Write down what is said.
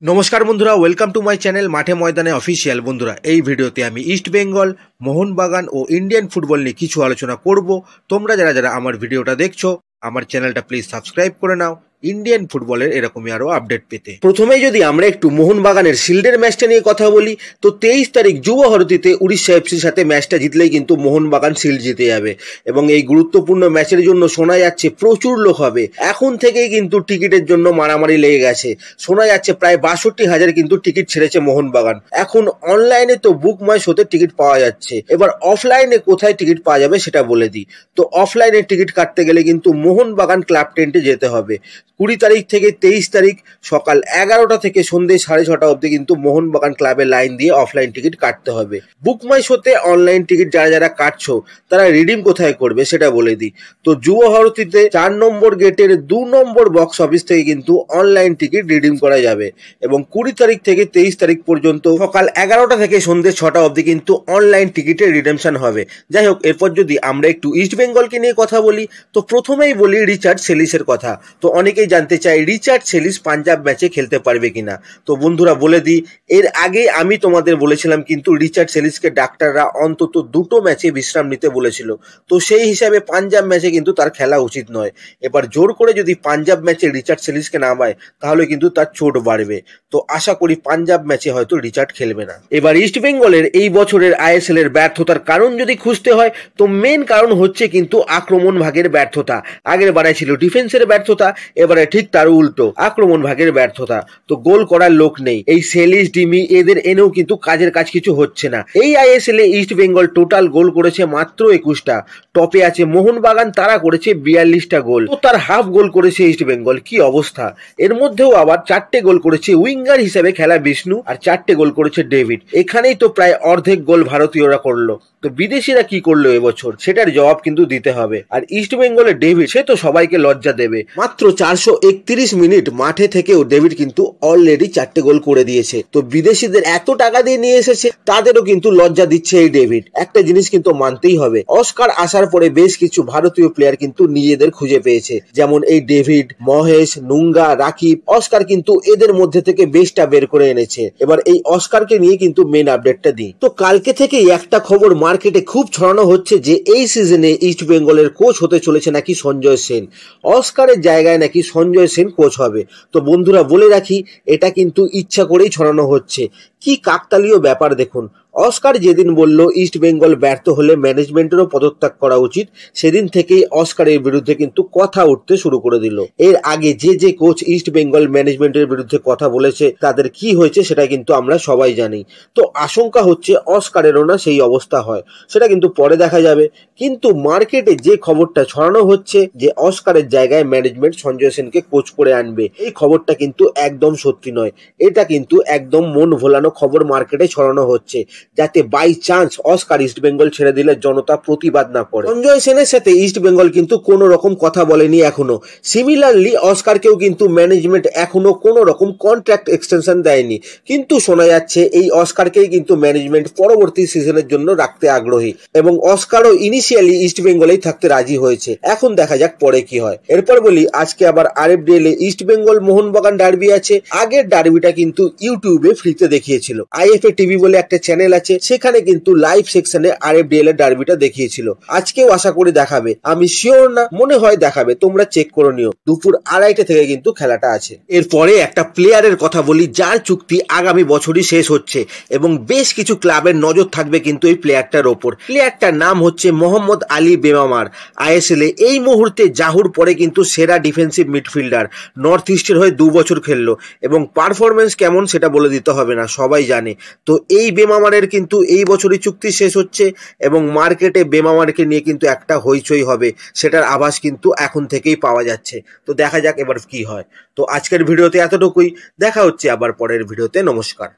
নমস্কার বন্ধুরা, welcome to my channel মাঠে ময়দানে অফিসিয়াল। বন্ধুরা, এই ভিডিওতে আমি ইস্ট বেঙ্গল, মোহনবাগান ও ইন্ডিয়ান ফুটবল নিয়ে কিছু আলোচনা করব। তোমরা যারা যারা আমার ভিডিওটা দেখছো, আমার চ্যানেলটা প্লিজ সাবস্ক্রাইব করে নাও ইন্ডিয়ান ফুটবলের এরকমই আরো আপডেট পেতে। প্রথমেই যদি আমরা একটু মোহনবাগানের শিল্ডের ম্যাচটা নিয়ে কথা বলি, তো 23 তারিখ যুব ভারতীতে উড়িষ্যা এফসির সাথে ম্যাচটা জিতলেই কিন্তু মোহনবাগান শিল্ড জিতে যাবে এবং এই গুরুত্বপূর্ণ ম্যাচের জন্য শোনা যাচ্ছে প্রচুর লোক হবে। এখন থেকেই কিন্তু টিকিটের জন্য মারামারি লেগে গেছে। শোনা যাচ্ছে প্রায় 62,000 কিন্তু টিকিট ছেড়েছে মোহনবাগান। এখন অনলাইনে তো বুক মাই শোতে টিকিট পাওয়া যাচ্ছে, এবার অফলাইনে কোথায় টিকিট পাওয়া যাবে সেটা বলে দিই। তো অফলাইনে টিকিট কাটতে গেলে কিন্তু মোহনবাগান ক্লাব টেন্টে যেতে হবে। 20 তারিখ থেকে 23 তারিখ সকাল 11টা থেকে সন্ধ্যে 6:30 অবধি কিন্তু মোহনবাগান ক্লাবের লাইন দিয়ে অফলাইন টিকিট কাটতে হবে। বুক মাই শোতে অনলাইন টিকিট যারা যারা কাটছো তারা রিডিম কোথায় করবে সেটা বলে দিই। তো যুব ভারতীতে 4 নম্বর গেটের 2 নম্বর বক্স অফিস থেকে কিন্তু অনলাইন টিকিট রিডিম করা যাবে এবং 20 তারিখ থেকে 23 তারিখ পর্যন্ত সকাল 11টা থেকে সন্ধ্যে 6টা অবধি কিন্তু অনলাইন টিকিটের রিডেমশন হবে। যাই হোক, এরপর যদি আমরা একটু ইস্ট বেঙ্গলকে নিয়ে কথা বলি, তো প্রথমেই বলি রিচার্ড সেলিসের কথা। তো অনেকেই জানতে চাই রিচার্ড সেলিস পাঞ্জাব ম্যাচে খেলতে পারবে কিনা। তো বন্ধুরা বলে দিই, এর আগে আমি তোমাদের বলেছিলাম কিন্তু রিচার্ড সেলিসকে ডাক্তাররা অন্তত 2টো ম্যাচে বিশ্রাম নিতে বলেছিল। তো সেই হিসাবে পাঞ্জাব ম্যাচে কিন্তু তার খেলা উচিত নয়। এবার জোর করে যদি পাঞ্জাব ম্যাচে রিচার্ড সেলিসকে নামায় তাহলে কিন্তু তার চোট বাড়বে। তো আশা করি পাঞ্জাব ম্যাচে হয়তো রিচার্ড খেলবে না। এবার ইস্ট বেঙ্গলের এই বছরের আইএসএল এর ব্যর্থতার কারণ যদি খুঁজতে হয়, তো মেন কারণ হচ্ছে কিন্তু আক্রমণ ভাগের ব্যর্থতা। আগের বারে ছিল ডিফেন্সের ব্যর্থতা, এবারে ঠিক তার উল্টো আক্রমণ ভাগের ব্যর্থতা। তো গোল করার লোক নেই। এই সেলিস ডিমি এদের এনেও কিন্তু কাজের কাজ কিছু হচ্ছে না। এই আইএসএল এ ইস্ট বেঙ্গল টোটাল গোল করেছে মাত্র 21টা। টপে আছে মোহনবাগান, তারা করেছে 42টা গোল। তো তার হাফ গোল করেছে ইস্ট বেঙ্গল। কি অবস্থা! এর মধ্যেও আবার 4টে গোল করেছে উইঙ্গার হিসেবে খেলা বিষ্ণু, আর 4টে গোল করেছে ডেভিড। এখানেই তো প্রায় অর্ধেক গোল ভারতীয়রা করলো। তো বিদেশিরা কি করলো এবছর সেটার জবাব কিন্তু দিতে হবে। আর ইস্ট বেঙ্গলের ডেভিড সে তো সবাইকে লজ্জা দেবে। মাত্র 431 মিনিট মাঠে থেকেও ডেভিড কিন্তু অলরেডি 4টে গোল করে দিয়েছে। তো বিদেশিদের এত টাকা দিয়ে নিয়ে এসেছে, তাদেরও কিন্তু লজ্জা দিচ্ছে এই ডেভিড। একটা জিনিস কিন্তু মানতেই হবে, অস্কার আসার পরে বেশ কিছু ভারতীয় প্লেয়ার কিন্তু নিজেদের খুঁজে পেয়েছে। যেমন এই ডেভিড, মহেশ, নুঙ্গা, রাকিব, অস্কার কিন্তু এদের মধ্যে থেকে বেশটা বের করে এনেছে। এবার এই অস্কারকে নিয়ে কিন্তু মেন আপডেটটা দিই। তো কালকে থেকেই একটা খবর মার্কেটে খুব ছড়ানো হচ্ছে যে এই সিজনে ইস্ট বেঙ্গলের কোচ হতে চলেছে নাকি সঞ্জয় সেন। অস্কারের জায়গায় নাকি সঞ্জয় সেন কোচ হবে। তো বন্ধুরা বলে রাখি, এটা কিন্তু ইচ্ছা করেই ছড়ানো হচ্ছে। কি কাকতালীয় ব্যাপার দেখুন। অস্কার যেদিন বলল ইস্ট বেঙ্গল ব্যর্থ হলে ম্যানেজমেন্টেরও পদত্যাগ করা উচিত, সেদিন থেকেই অস্কারের বিরুদ্ধে কিন্তু কথা উঠতে শুরু করে দিল। এর আগে যে যে কোচ ইস্ট বেঙ্গল ম্যানেজমেন্টের বিরুদ্ধে কথা বলেছে তাদের কি হয়েছে সেটা কিন্তু আমরা সবাই জানি। তো আশঙ্কা হচ্ছে অস্কারেরও না সেই অবস্থা হয়, সেটা কিন্তু পরে দেখা যাবে। কিন্তু মার্কেটে যে খবরটা ছড়ানো হচ্ছে যে অস্কারের জায়গায় ম্যানেজমেন্ট সঞ্জয় সেনকে কোচ করে আনবে, এই খবরটা কিন্তু একদম সত্যি নয়। এটা কিন্তু একদম মন ভোলানো খবর মার্কেটে ছড়ানো হচ্ছে, যাতে by chance Oscar East Bengal ছেড়ে দিলে জনতা প্রতিবাদ না করে। সঞ্জয় সেনের সাথে ইস্ট বেঙ্গল কিন্তু কোনো রকম কথা বলেনি এখনো। সিমিলারলি অস্কারকেও কিন্তু ম্যানেজমেন্ট এখনো কোনো রকম কন্ট্রাক্ট এক্সটেনশন দেয়নি। কিন্তু শোনা যাচ্ছে এই অস্কারকেই কিন্তু ম্যানেজমেন্ট পরবর্তী সিজনের জন্য রাখতে আগ্রহী এবং অস্কারও ইনিশিয়ালি ইস্ট বেঙ্গলেই থাকতে রাজি হয়েছে। এখন দেখা যাক পরে কি হয়। এরপর বলি, আজকে আবার আরএফডিএল এ ইস্ট বেঙ্গল মোহনবাগান ডার্বি আছে। আগের ডার্বিটা কিন্তু ইউটিউবে ফ্রিতে দেখিয়েছিল। আইএফএ টিভি বলে একটা চ্যানেল আছে, সেখানে কিন্তু লাইভ সেকশনে আরএফডিএল এর ডার্বিটা দেখিয়েছিল। আজকেও আশা করি দেখাবে, আমি শিওর না, মনে হয় দেখাবে, তোমরা চেক করে নিও। দুপুর 2:30 থেকে কিন্তু খেলাটা আছে। এরপরে একটা প্লেয়ারের কথা বলি যার চুক্তি আগামী বছরই শেষ হচ্ছে এবং বেশ কিছু ক্লাবের নজর থাকবে কিন্তু এই প্লেয়ারটার ওপর। প্লেয়ারটার নাম হচ্ছে মোহাম্মদ আলী বেমামার। আইএসএল এ এই মুহূর্তে জাহুর পরে কিন্তু সেরা ডিফেন্সিভ মিডফিল্ডার। নর্থ ইস্টের হয়ে 2 বছর খেললো এবং পারফরমেন্স কেমন সেটা বলে দিতে হবে না, সবাই জানে। তো এই বেমামারের কিন্তু এই বছরই চুক্তি শেষ হচ্ছে এবং মার্কেটে বেমামারকে নিয়ে কিন্তু একটা হইচই হবে, সেটার আভাস কিন্তু এখন থেকেই পাওয়া যাচ্ছে। তো দেখা যাক এবার কি হয়। তো আজকের ভিডিওতে এতটুকুই, দেখা হচ্ছে আবার পরের ভিডিওতে। নমস্কার।